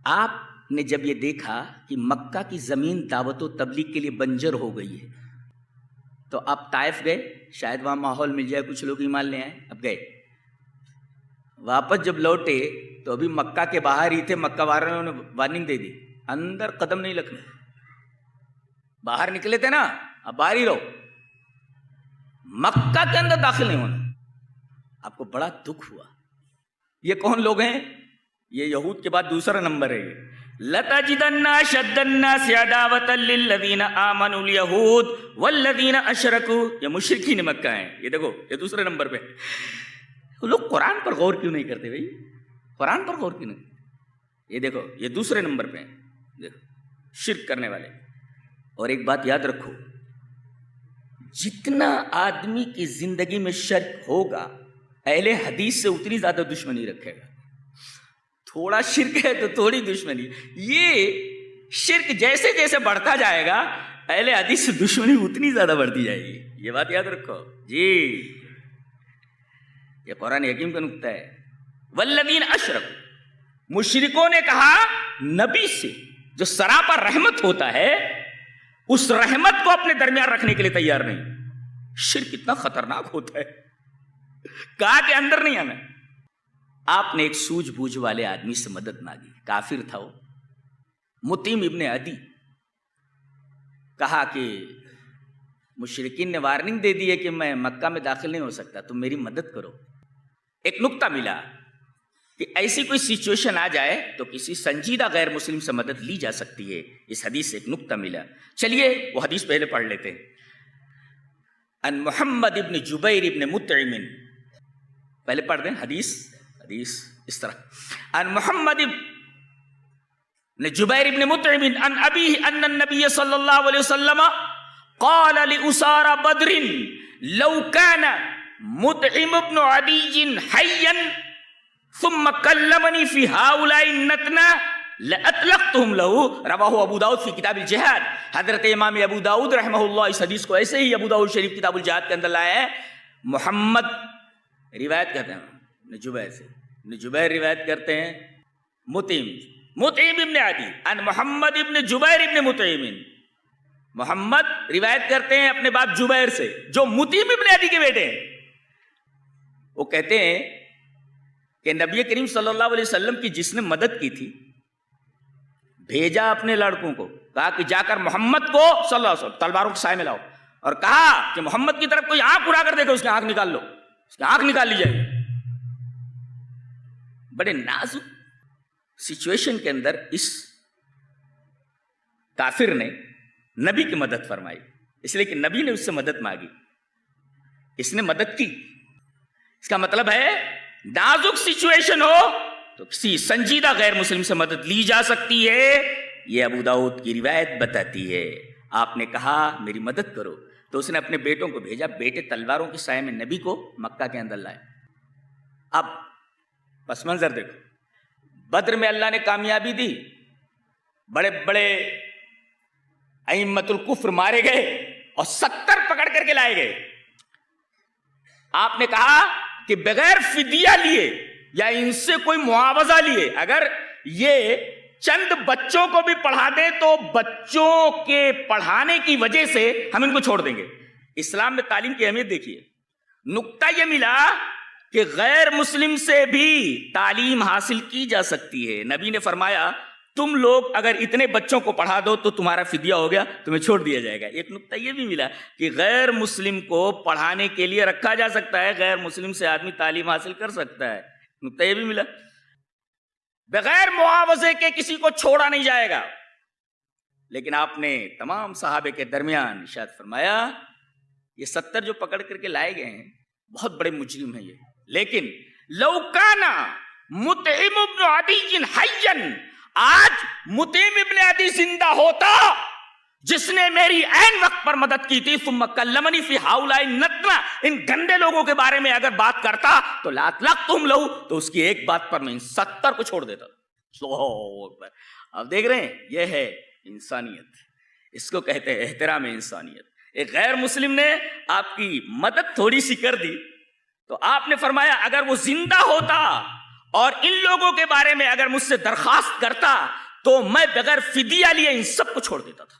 آپ نے جب یہ دیکھا کہ مکہ کی زمین دعوت و تبلیغ کے لیے بنجر ہو گئی ہے تو آپ طائف گئے، شاید وہاں ماحول مل جائے، کچھ لوگ ایمان لے آئے، اب گئے۔ واپس جب لوٹے تو ابھی مکہ کے باہر ہی تھے، مکہ والوں نے وارننگ دے دی اندر قدم نہیں رکھنا، باہر نکلے تھے نا اب باہر ہی رہو، مکہ کے اندر داخل نہیں ہونا۔ آپ کو بڑا دکھ ہوا۔ یہ کون لوگ ہیں؟ یہ یہود کے بعد دوسرا نمبر ہے۔ لَتَجِدَنَّ أَشَدَّ النَّاسِ عَدَاوَةً لِّلَّذِينَ آمَنُوا الْيَهُودُ وَالَّذِينَ أَشْرَكُوا، یہ مشرکین مکہ ہیں۔ یہ دیکھو یہ دوسرے نمبر پہ۔ لوگ قرآن پر غور کیوں نہیں کرتے بھائی؟ قرآن پر غور کیوں نہیں؟ یہ دیکھو یہ دوسرے نمبر پہ ہیں، دیکھو شرک کرنے والے۔ اور ایک بات یاد رکھو، جتنا آدمی کی زندگی میں شرک ہوگا اہل حدیث سے اتنی زیادہ دشمنی رکھے گا۔ تھوڑا شرک ہے تو تھوڑی دشمنی، یہ شرک جیسے جیسے بڑھتا جائے گا اہل حدیث سے دشمنی اتنی زیادہ بڑھتی جائے گی۔ یہ بات یاد رکھو جی، یہ قرآن حکیم کا نکتہ ہے۔ والذین اشرکوا، مشرکوں نے کہا نبی سے جو سراپا رحمت ہوتا ہے اس رحمت کو اپنے درمیان رکھنے کے لیے تیار نہیں۔ شرک اتنا خطرناک ہوتا ہے، کہا کہ اندر نہیں آنا۔ آپ نے ایک سوجھ بوجھ والے آدمی سے مدد مانگی، کافر تھا وہ، مطعم ابن عدی۔ کہا کہ مشرکین نے وارننگ دے دی ہے کہ میں مکہ میں داخل نہیں ہو سکتا، تم میری مدد کرو۔ ایک نکتہ ملا کہ ایسی کوئی سچویشن آ جائے تو کسی سنجیدہ غیر مسلم سے مدد لی جا سکتی ہے۔ اس حدیث سے ایک نکتہ ملا، چلیے وہ حدیث پہلے پڑھ لیتے ہیں۔ ان محمد ابن جبیر ابن مطعم، پہلے پڑھ دیں حدیث اس طرح۔ ان محمد ابن جبیر ابن مطعم ان ابیہ ان النبی صلی اللہ علیہ وسلم قال لأسارى بدر لو كان مطعم ابن عدی حیا ثم کلمنی فی ہؤلاء النتنہ لأطلقتهم له، رواہ ابو داؤد فی کتاب الجہاد۔ حضرت امام ابو داؤد رحمہ اللہ اس حدیث کو ایسے ہی ابو داؤد شریف کتاب الجہاد کے اندر لائے ہیں۔ محمد روایت کرتے ہیں ابن جبیر سے، ابن جبیر روایت کرتے ہیں مطعم ابن عدی ان محمد ابن جبیر ابن مطعم، محمد روایت کرتے ہیں اپنے باپ جبیر سے جو مطعم ابن عدی کے بیٹے ہیں۔ وہ کہتے ہیں کہ نبی کریم صلی اللہ علیہ وسلم کی جس نے مدد کی تھی، بھیجا اپنے لڑکوں کو، کہا کہ جا کر محمد کو صلی اللہ علیہ وسلم تلواروں کے سائے میں لاؤ، اور کہا کہ محمد کی طرف کوئی آنکھ اڑا کر دیکھو اس کی آنکھ نکال لو، اس کی آنکھ نکال لی جائے گی۔ بڑے نازک سچویشن کے اندر اس کافر نے نبی کی مدد فرمائی، اس لیے کہ نبی نے اس سے مدد مانگی، اس نے مدد کی۔ اس کا مطلب ہے نازک سچویشن ہو تو کسی سنجیدہ غیر مسلم سے مدد لی جا سکتی ہے۔ یہ ابو داؤد کی روایت بتاتی ہے۔ آپ نے کہا میری مدد کرو تو اس نے اپنے بیٹوں کو بھیجا، بیٹے تلواروں کے سائے میں نبی کو مکہ کے اندر لائے۔ اب پس منظر دیکھو، بدر میں اللہ نے کامیابی دی، بڑے بڑے ائمۃ الکفر مارے گئے اور 70 پکڑ کر کے لائے گئے۔ آپ نے کہا کہ بغیر فدیہ لیے یا ان سے کوئی معاوضہ لیے اگر یہ چند بچوں کو بھی پڑھا دیں تو بچوں کے پڑھانے کی وجہ سے ہم ان کو چھوڑ دیں گے۔ اسلام میں تعلیم کی اہمیت دیکھیے، نقطہ یہ ملا کہ غیر مسلم سے بھی تعلیم حاصل کی جا سکتی ہے۔ نبی نے فرمایا تم لوگ اگر اتنے بچوں کو پڑھا دو تو تمہارا فدیہ ہو گیا، تمہیں چھوڑ دیا جائے گا۔ ایک نقطہ یہ بھی ملا کہ غیر مسلم کو پڑھانے کے لیے رکھا جا سکتا ہے، غیر مسلم سے آدمی تعلیم حاصل کر سکتا ہے۔ نقطہ یہ بھی ملا بغیر معاوضے کے کسی کو چھوڑا نہیں جائے گا۔ لیکن آپ نے تمام صحابے کے درمیان ارشاد فرمایا یہ 70 جو پکڑ کر کے لائے گئے ہیں بہت بڑے مجرم ہیں یہ، لیکن لو کان مطعم ابن عدی حیا، آج مطعم ابن عدی زندہ ہوتا جس نے میری عین وقت پر مدد کی تھی، ثم کلمنی فی ہؤلاء النتنہ، ان گندے لوگوں کے بارے میں اگر بات کرتا تو لاطلقتہم لہ، تو اس کی ایک بات پر میں ان 70 کو چھوڑ دیتا۔ اللہ اکبر۔ اب دیکھ رہے ہیں یہ ہے انسانیت، اس کو کہتے ہیں احترام انسانیت۔ ایک غیر مسلم نے آپ کی مدد تھوڑی سی کر دی تو آپ نے فرمایا اگر وہ زندہ ہوتا اور ان لوگوں کے بارے میں اگر مجھ سے درخواست کرتا تو میں بغیر فدیہ لیے ان سب کو چھوڑ دیتا تھا.